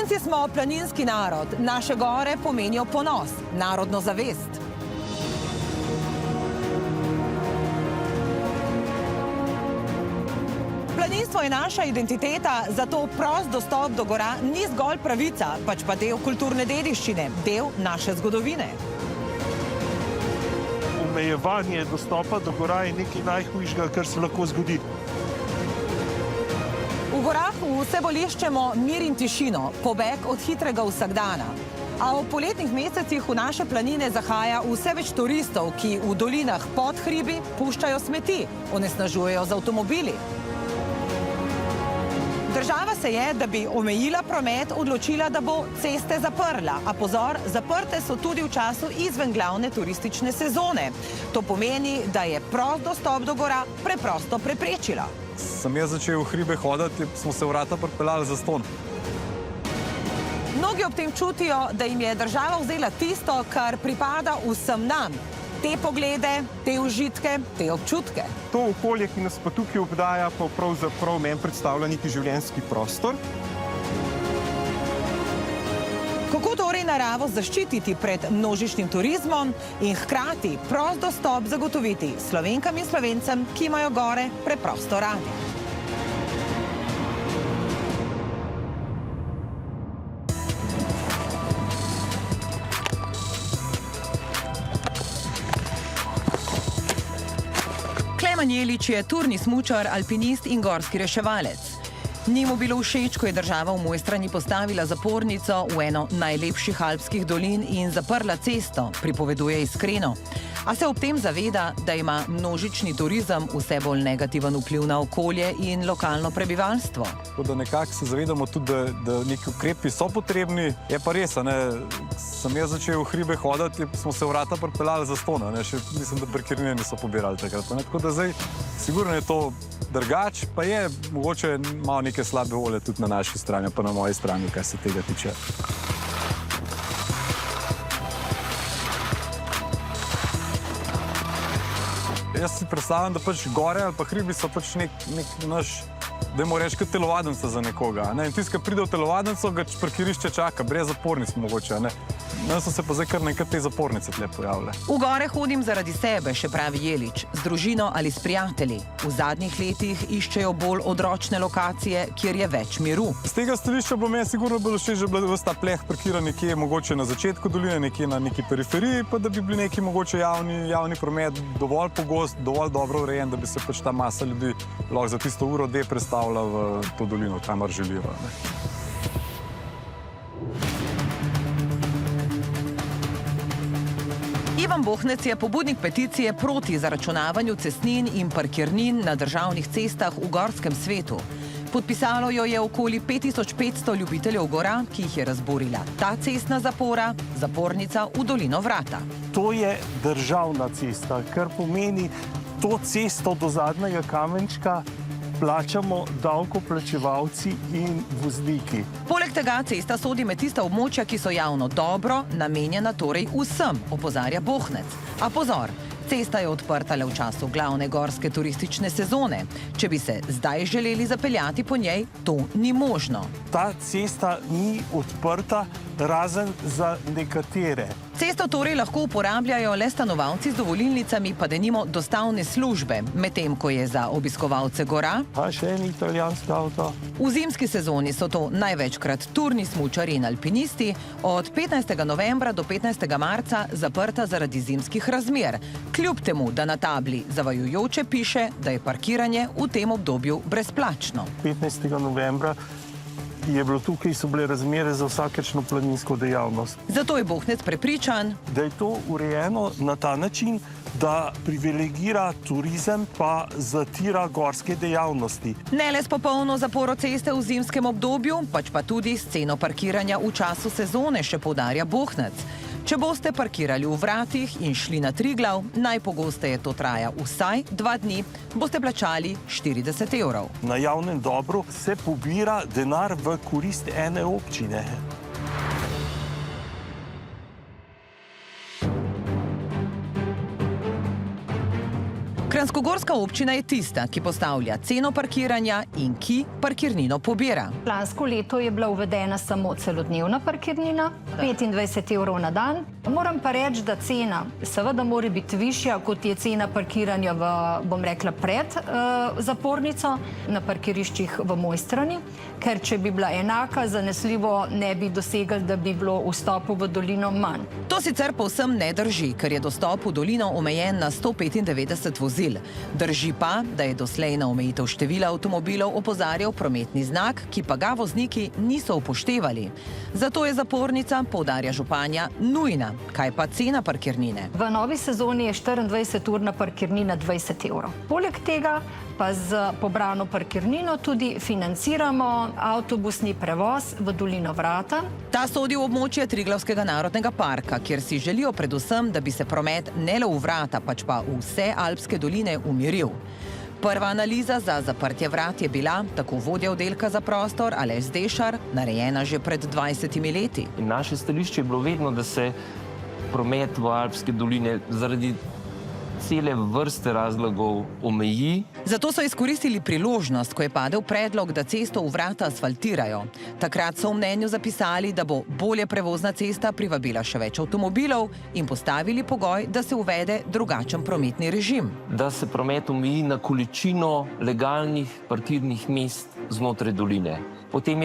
Slovenci smo planinski narod, naše gore pomenijo ponos, narodno zavest. Planinstvo je naša identiteta, zato prost dostop do gora ni zgolj pravica, pač pa del kulturne dediščine, del naše zgodovine. Omejevanje dostopa do gora je nekaj najhujšega, kar se lahko zgodi. V gorah vse bolj iščemo mir in tišino, pobeg od hitrega vsakdana. A v poletnih mesecih v naše planine zahaja vse več turistov, ki v dolinah pod hribi puščajo smeti, onesnažujejo z avtomobili. Država se je, da bi omejila promet, odločila, da bo ceste zaprla. A pozor, zaprte so tudi v času izven glavne turistične sezone. To pomeni, da je prost dostop do gora preprosto preprečila. Sem jaz začel v hribe hoditi, smo se vrata pripeljali zastonj. Mnogi ob tem čutijo, da jim je država vzela tisto, kar pripada vsem nam. Te poglede, te užitke, te občutke. To okolje, ki nas pa tukaj obdaja, pa pravzaprav meni predstavlja neki življenjski prostor. Kako torej naravo zaščititi pred množičnim turizmom in hkrati prost dostop zagotoviti Slovenkam in Slovencem, ki imajo gore preprosto radi? Klemen Jelič je turni smučar, alpinist in gorski reševalec. Ni mu bilo všeč, ko je država v Mojstrani postavila zapornico v eno najlepših alpskih dolin in zaprla cesto, pripoveduje iskreno. A se ob tem zaveda, da ima množični turizem vse bolj negativen vpliv na okolje in lokalno prebivalstvo. Tako da nekako se zavedamo tudi, da neki ukrepi so potrebni. Je pa res, sem jaz začel v hribe hoditi, smo se vrata pripeljali zastonj, še mislim, da parkirnine niso pobirali takrat. Tako da zdaj sigurno je to drugače, pa je mogoče malo neke slabe volje tudi na naši strani, pa na moji strani, kar se tega tiče. Jaz si predstavljam, da pač gore ali pa hribi so pač nek naš, dajmo reči, kot telovadnica za nekoga. In tisti, ki pride v telovadnico, ga parkirišče čaka, brez zapornic mogoče. Meni so se pa zdaj kar nekaj te zapornice tle pojavile. V gore hodim zaradi sebe, še pravi Jelič, z družino ali s prijatelji. V zadnjih letih iščejo bolj odročne lokacije, kjer je več miru. Z tega stališča bo meni sigurno bilo všeč, da bi ves ta pleh parkiran nekje mogoče na začetku doline, nekje na neki periferiji, pa da bi bili neki mogoče javni promet dovolj pogost, dovolj dobro urejen, da bi se pač ta masa ljudi lahko za tisto uro, dve predstavila v to dolino, kamor želijo. Ivan Bohnec je pobudnik peticije proti zaračunavanju cestnin in parkirnin na državnih cestah v gorskem svetu. Podpisalo jo je okoli 5500 ljubiteljev gora, ki jih je razburila ta cestna zapora, zapornica v dolino Vrata. To je državna cesta, kar pomeni, to cesto do zadnjega kamenčka plačamo davkoplačevalci in vozniki. Poleg tega cesta sodi med tista območja, ki so javno dobro, namenjena torej vsem, opozarja Bohnec. A pozor, cesta je odprta le v času glavne gorske turistične sezone. Če bi se zdaj želeli zapeljati po njej, to ni možno. Ta cesta ni odprta, razen za nekatere. Cesto torej lahko uporabljajo le stanovalci z dovolilnicami, pa denimo dostavne službe, medtem ko je za obiskovalce gora. Pa še en italijanski avto. V zimski sezoni so to največkrat turni smučarji in alpinisti, od 15. novembra do 15. marca zaprta zaradi zimskih razmer. Kljub temu, da na tabli zavajujoče piše, da je parkiranje v tem obdobju brezplačno. 15. novembra je bilo tukaj, so bile razmere za vsakršno planinsko dejavnost. Zato je Bohnec prepričan, da je to urejeno na ta način, da privilegira turizem pa zatira gorske dejavnosti. Ne le s popolno zaporo ceste v zimskem obdobju, pač pa tudi s ceno parkiranja v času sezone, še poudarja Bohnec. Če boste parkirali v Vratih in šli na Triglav, najpogosteje to traja vsaj 2 dni, boste plačali 40 evrov. Na javnem dobru se pobira denar v korist ene občine. Kranjskogorska občina je tista, ki postavlja ceno parkiranja in ki parkirnino pobira. Lansko leto je bila uvedena samo celodnevna parkirnina, 25 evrov na dan. Moram pa reči, da cena seveda mora biti višja, kot je cena parkiranja v, bom rekla, pred zapornico na parkiriščih v Mojstrani, ker če bi bila enaka, zanesljivo ne bi dosegli, da bi bilo vstopu v dolino manj. To sicer povsem ne drži, ker je dostop v dolino omejen na 195 vozil. Drži pa, da je doslej na omejitev števila avtomobilov opozarjal prometni znak, ki pa ga vozniki niso upoštevali. Zato je zapornica, poudarja županja, nujna. Kaj pa cena parkirnine? V novi sezoni je 24-urna parkirnina 20 evrov. Poleg tega pa z pobrano parkirnino tudi financiramo avtobusni prevoz v dolino Vrata. Ta sodi v območje Triglavskega narodnega parka, kjer si želijo predvsem, da bi se promet ne le v Vrata, pač pa v vse alpske doline umiril. Prva analiza za zaprtje vrat je bila, tako vodja oddelka za prostor Aleš Zdešar, narejena že pred 20 leti. In naše stališče je bilo vedno, da se promet v alpske doline zaradi cele vrste razlogov omeji. Zato so izkoristili priložnost, ko je padel predlog, da cesto v Vrata asfaltirajo. Takrat so v mnenju zapisali, da bo bolje prevozna cesta privabila še več avtomobilov in postavili pogoj, da se uvede drugačen prometni režim. Da se promet omeji na količino legalnih parkirnih mest znotraj doline. Potem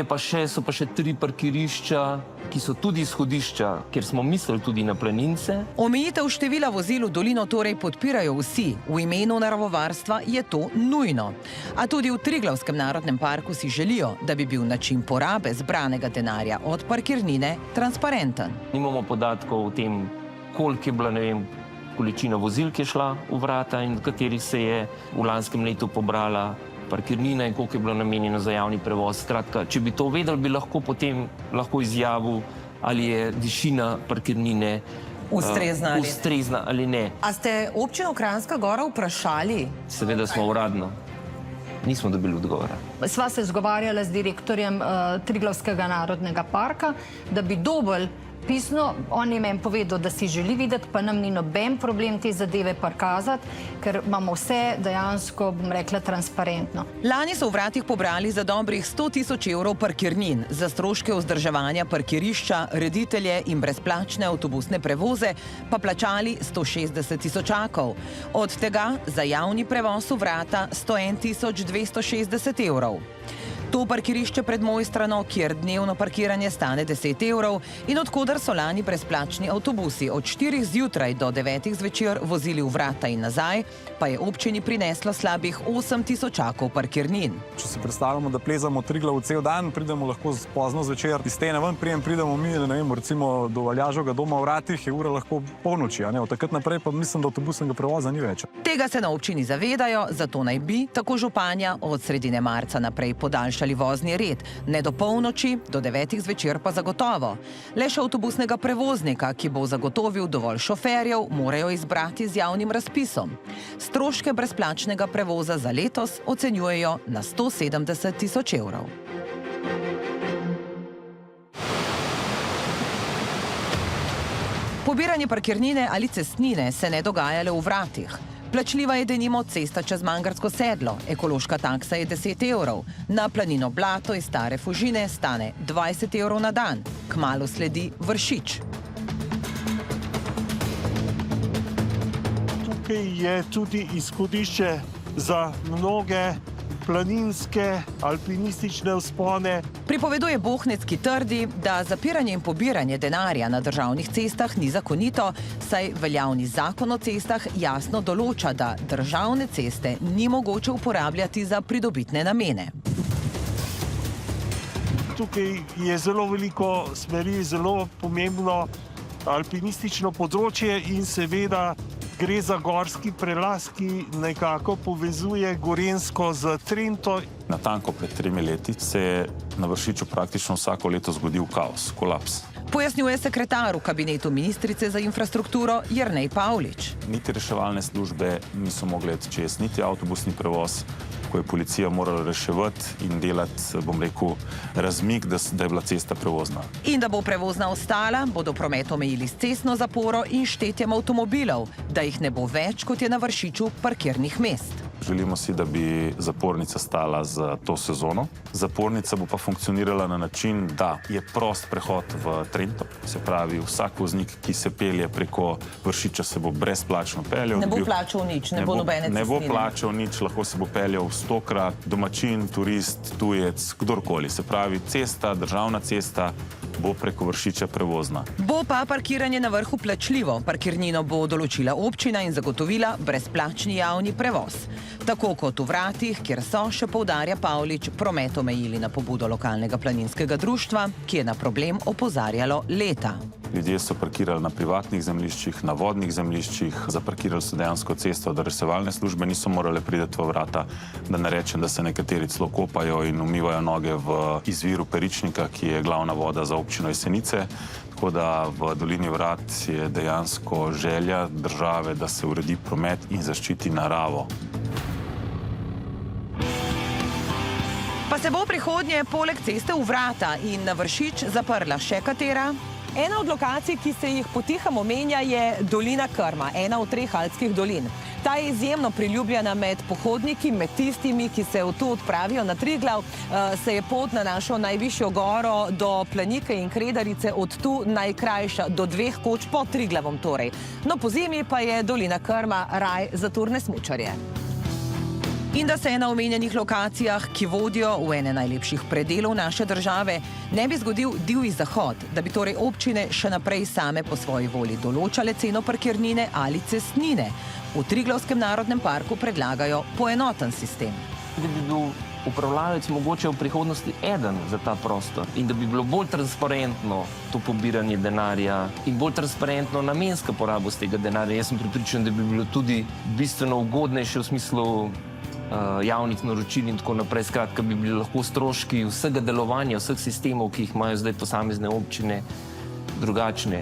so pa še 3 parkirišča, ki so tudi izhodišča, kjer smo mislili tudi na planince. Omejitev števila vozil v dolino torej podpirajo vsi. V imenu naravovarstva je to nujno. A tudi v Triglavskem narodnem parku si želijo, da bi bil način porabe zbranega denarja od parkirnine transparenten. Nimamo podatkov o tem, koliko je bila, ne vem, količina vozil, ki je šla v Vrata in v katerih se je v lanskem letu pobrala parkirnina in koliko je bilo namenjeno za javni prevoz. Skratka, če bi to vedeli, bi potem lahko izjavil, ali je višina parkirnine ustrezna ali ne. A ste občino Kranjska Gora vprašali? Seveda smo uradno. Nismo dobili odgovora. Sva se zgovarjala z direktorjem Triglavskega narodnega parka, da bi dobili pisno, on je meni povedal, da si želi videti, pa nam ni noben problem te zadeve prikazati, ker imamo vse dejansko, bom rekla, transparentno. Lani so v Vratih pobrali za dobrih 100 000 evrov parkirnin, za stroške vzdrževanja parkirišča, reditelje in brezplačne avtobusne prevoze pa plačali 160 000. Od tega za javni prevoz v Vrata 101 260 evrov. To parkirišče pred Mojstrano, kjer dnevno parkiranje stane 10 evrov in od koder so lani brezplačni avtobusi od 4 zjutraj do 9 zvečer vozili v Vrata in nazaj, pa je občini prineslo slabih 8 000 parkirnin. Če si predstavljamo, da plezamo Triglav cel dan, pridemo lahko pozno zvečer iz stene ven, pridemo mi, ne vem, recimo do Aljažovega doma v Vratih, je ura lahko polnoči, a ne? Od takrat naprej pa mislim, da avtobusnega prevoza ni več. Tega se na občini zavedajo, zato naj bi, tako županja, od sredine marca naprej podaljšali vozni red, ne do polnoči, do 9 zvečer pa zagotovo. Le še avtobusnega prevoznika, ki bo zagotovil dovolj šoferjev, morajo izbrati z javnim razpisom. Stroške brezplačnega prevoza za letos ocenjujejo na 170 000 evrov. Pobiranje parkirnine ali cestnine se ne dogaja le v Vratih. Plačljiva je denimo cesta čez Mangarsko sedlo, ekološka taksa je 10 evrov, na planino Blato iz Stare Fužine stane 20 evrov na dan, kmalu sledi Vršič. Tukaj je tudi izhodišče za mnoge planinske, alpinistične vzpone. Pripoveduje Bohnec, ki trdi, da zapiranje in pobiranje denarja na državnih cestah ni zakonito, saj veljavni zakon o cestah jasno določa, da državne ceste ni mogoče uporabljati za pridobitne namene. Tukaj je zelo veliko smeri, zelo pomembno alpinistično področje in seveda gre za gorski prelaz, ki nekako povezuje Gorenjsko z Trento. Natanko pred 3 leti se je na Vršiču praktično vsako leto zgodil kaos, kolaps. Pojasnjuje sekretar v kabinetu ministrice za infrastrukturo Jernej Pavlič. Niti reševalne službe niso mogle iti čez, niti avtobusni prevoz. ko je policija morala reševati in delati, bom rekel, razmik, da je bila cesta prevozna. In da bo prevozna ostala, bodo promet omejili s cestno zaporo in štetjem avtomobilov, da jih ne bo več, kot je na Vršiču parkirnih mest. Želimo si, da bi zapornica stala za to sezono. Zapornica bo pa funkcionirala na način, da je prost prehod v Trento. Se pravi, vsak voznik, ki se pelje preko Vršiča, se bo brezplačno peljal. Ne bo plačal nič, ne bo nobene cestnine. Ne bo plačal nič, lahko se bo peljal 100-krat, domačin, turist, tujec, kdorkoli. Se pravi, cesta, državna cesta bo preko Vršiča prevozna. Bo pa parkiranje na vrhu plačljivo. Parkirnino bo določila občina in zagotovila brezplačni javni prevoz. Tako kot v Vratih, kjer so, še poudarja Pavlič, promet omejili na pobudo lokalnega planinskega društva, ki je na problem opozarjalo leta. Ljudje so parkirali na privatnih zemljiščih, na vodnih zemljiščih, zaparkirali so dejansko cesto, da reševalne službe niso morale priti v Vrata, da ne rečem, da se nekateri celo kopajo in umivajo noge v izviru Peričnika, ki je glavna voda za občino Jesenice. Tako da v dolini Vrat je dejansko želja države, da se uredi promet in zaščiti naravo. Pa se bo v prihodnje poleg ceste v Vrata in na Vršič zaprla še katera? Ena od lokacij, ki se jih potihamo menja, je dolina Krma, ena od 3 alpskih dolin. Ta je izjemno priljubljena med pohodniki, med tistimi, ki se v to odpravijo na Triglav. Se je pot na našo najvišjo goro do Planike in Kredarice od tu najkrajša, do 2 koč pod Triglavom torej. No, pozimi pa je dolina Krma raj za turne smučarje. In da se na omenjenih lokacijah, ki vodijo v ene najlepših predelov naše države, ne bi zgodil divji zahod, da bi torej občine še naprej same po svoji volji določale ceno parkirnine ali cestnine. V Triglavskem narodnem parku predlagajo poenoten sistem. Da bi bil upravljavec mogoče v prihodnosti eden za ta prostor in da bi bilo bolj transparentno to pobiranje denarja in bolj transparentno namenska poraba z tega denarja. Jaz sem prepričan, da bi bilo tudi bistveno ugodnejše v smislu javnih naročil in tako naprej. Skratka, bi bili lahko stroški vsega delovanja, vseh sistemov, ki jih imajo zdaj posamezne občine, drugačne.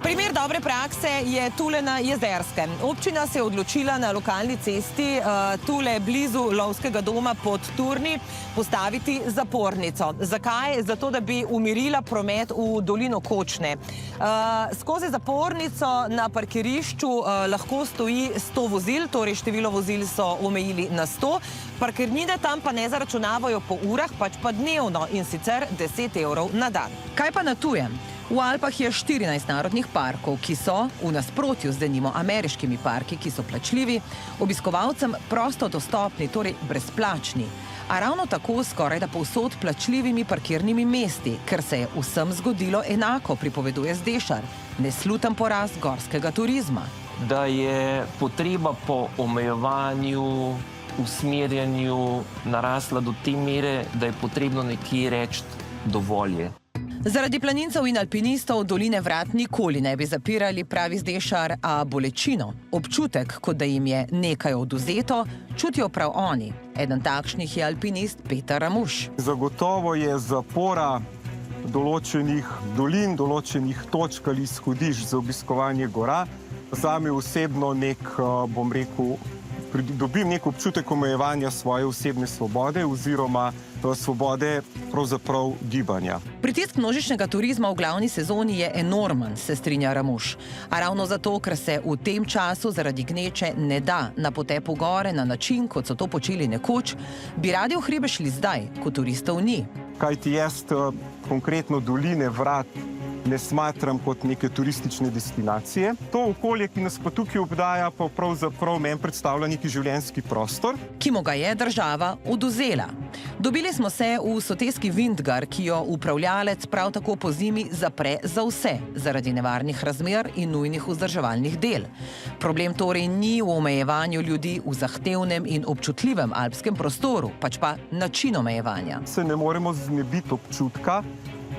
Primer dobre prakse je tule na Jezerskem. Občina se je odločila na lokalni cesti tule blizu lovskega doma pod Turni postaviti zapornico. Zakaj? Zato, da bi umirila promet v dolino Kočne. Skozi zapornico na parkirišču lahko stoji 100 vozil, torej število vozil so omejili na 100. Parkirnine tam pa ne zaračunavajo po urah, pač pa dnevno in sicer 10 evrov na dan. Kaj pa na tujem? V Alpah je 14 narodnih parkov, ki so, v nasprotju z denimo ameriškimi parki, ki so plačljivi, obiskovalcem prosto dostopni, torej brezplačni. A ravno tako skoraj da povsod plačljivimi parkirnimi mesti, ker se je vsem zgodilo enako, pripoveduje Zdešar, nesluten porast gorskega turizma. Da je potreba po omejevanju, usmerjanju narasla do te mere, da je potrebno nekje reči dovolj je. Zaradi planincev in alpinistov doline Vrat nikoli ne bi zapirali, pravi Zdešar, a bolečino, občutek, kot da jim je nekaj odvzeto, čutijo prav oni. Eden takšnih je alpinist Peter Ramuš. Zagotovo je zapora določenih dolin, določenih točk ali izhodišč za obiskovanje gora. Zame osebno dobim nek občutek omejevanja svoje osebne svobode oziroma svobode pravzaprav gibanja. Pritisk množičnega turizma v glavni sezoni je enormen, se strinja Ramuš. A ravno zato, ker se v tem času zaradi gneče ne da na potepu gore na način, kot so to počeli nekoč, bi radi v hribe šli zdaj, ko turistov ni. Kajti jaz konkretno doline Vrat ne smatram kot neke turistične destinacije. To okolje, ki nas pa tukaj obdaja, pa pravzaprav meni predstavlja neki življenjski prostor, ki mu ga je država odvzela. Dobili smo se v soteski Vintgar, ki jo upravljalec prav tako po zimi zapre za vse, zaradi nevarnih razmer in nujnih vzdrževalnih del. Problem torej ni v omejevanju ljudi v zahtevnem in občutljivem alpskem prostoru, pač pa način omejevanja. Se ne moremo znebiti občutka,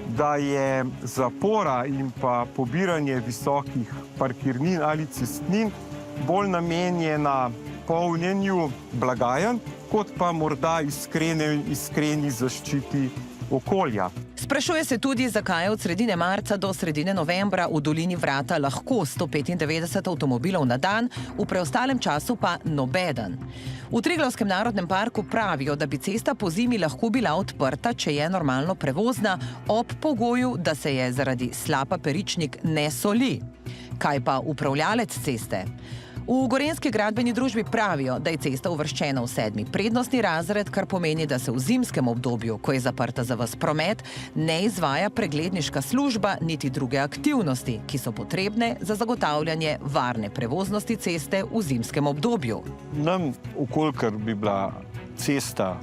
da je zapora in pa pobiranje visokih parkirnin ali cestnin bolj namenjena polnjenju blagajn, kot pa morda iskreni zaščiti okolja. S Sprašuje se tudi, zakaj je od sredine marca do sredine novembra v dolini Vrata lahko 195 avtomobilov na dan, v preostalem času pa nobeden. V Triglavskem narodnem parku pravijo, da bi cesta pozimi lahko bila odprta, če je normalno prevozna, ob pogoju, da se je zaradi slapa Peričnik ne soli. Kaj pa upravljalec ceste? V Gorenjski gradbeni družbi pravijo, da je cesta uvrščena v 7. prednostni razred, kar pomeni, da se v zimskem obdobju, ko je zaprta za ves promet, ne izvaja pregledniška služba niti druge aktivnosti, ki so potrebne za zagotavljanje varne prevoznosti ceste v zimskem obdobju. Nam, okolikor bi bila cesta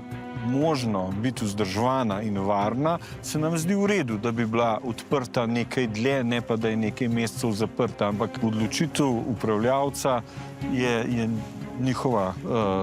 možno biti vzdrževana in varna, se nam zdi v redu, da bi bila odprta nekaj dlje, ne pa da je nekaj mesecev zaprta, ampak odločitev upravljavca je njihova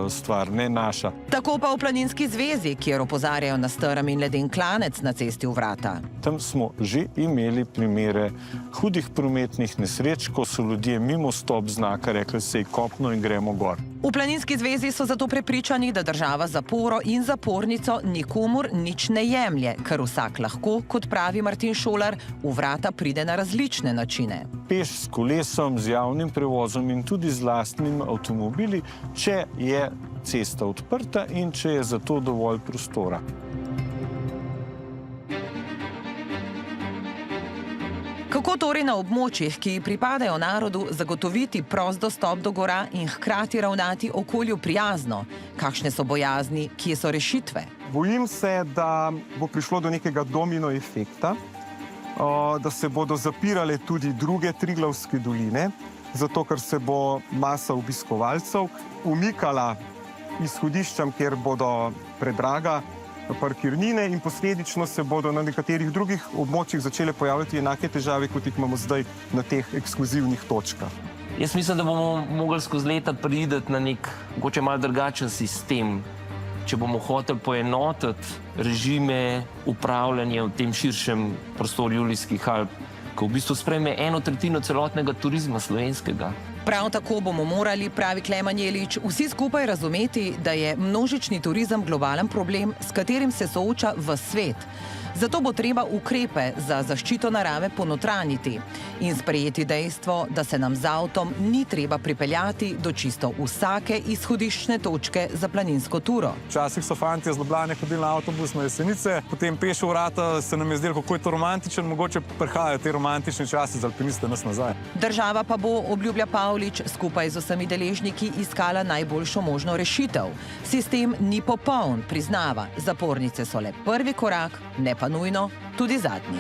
stvar, ne naša. Tako pa v Planinski zvezi, kjer opozarjajo na strm in leden klanec na cesti v Vrata. Tam smo že imeli primere hudih prometnih nesreč, ko so ljudje mimo stop znaka rekli, sej kopno in gremo gor. V Planinski zvezi so zato prepričani, da država zaporo in zapornico nikomur nič ne jemlje, ker vsak lahko, kot pravi Martin Šolar, v Vrata pride na različne načine. Peš, s kolesom, z javnim prevozom in tudi z lastnim avtomobili, če je cesta odprta in če je za to dovolj prostora. Kako torej na območjih, ki pripadajo narodu, zagotoviti prost dostop do gora in hkrati ravnati okolju prijazno? Kakšne so bojazni, kje so rešitve? Bojim se, da bo prišlo do nekega domino efekta, da se bodo zapirale tudi druge Triglavske doline, zato ker se bo masa obiskovalcev umikala izhodiščam, kjer bodo predraga parkirnine in posledično se bodo na nekaterih drugih območjih začele pojavljati enake težave, kot jih imamo zdaj na teh ekskluzivnih točkah. Jaz mislim, da bomo mogli skozi leta priti na nek mogoče malo drugačen sistem. Če bomo hoteli poenotiti režime upravljanja v tem širšem prostoru Julijskih Alp, ko v bistvu sprejme 1/3 celotnega turizma slovenskega. Prav tako bomo morali, pravi Klemen Jelič, vsi skupaj razumeti, da je množični turizem globalen problem, s katerim se sooča ves svet. Zato bo treba ukrepe za zaščito narave ponotranjiti in sprejeti dejstvo, da se nam z avtom ni treba pripeljati do čisto vsake izhodiščne točke za planinsko turo. Včasih so fantje z Ljubljane hodili na avtobus na Jesenice, potem peš v Vrata, se nam je zdelo, kako je to romantičen, mogoče prihajajo te romantične časi za alpiniste nas nazaj. Država pa bo, obljublja Pavlič, skupaj z vsemi deležniki iskala najboljšo možno rešitev. Sistem ni popoln, priznava. Zapornice so le prvi korak, ne pa nujno tudi zadnji.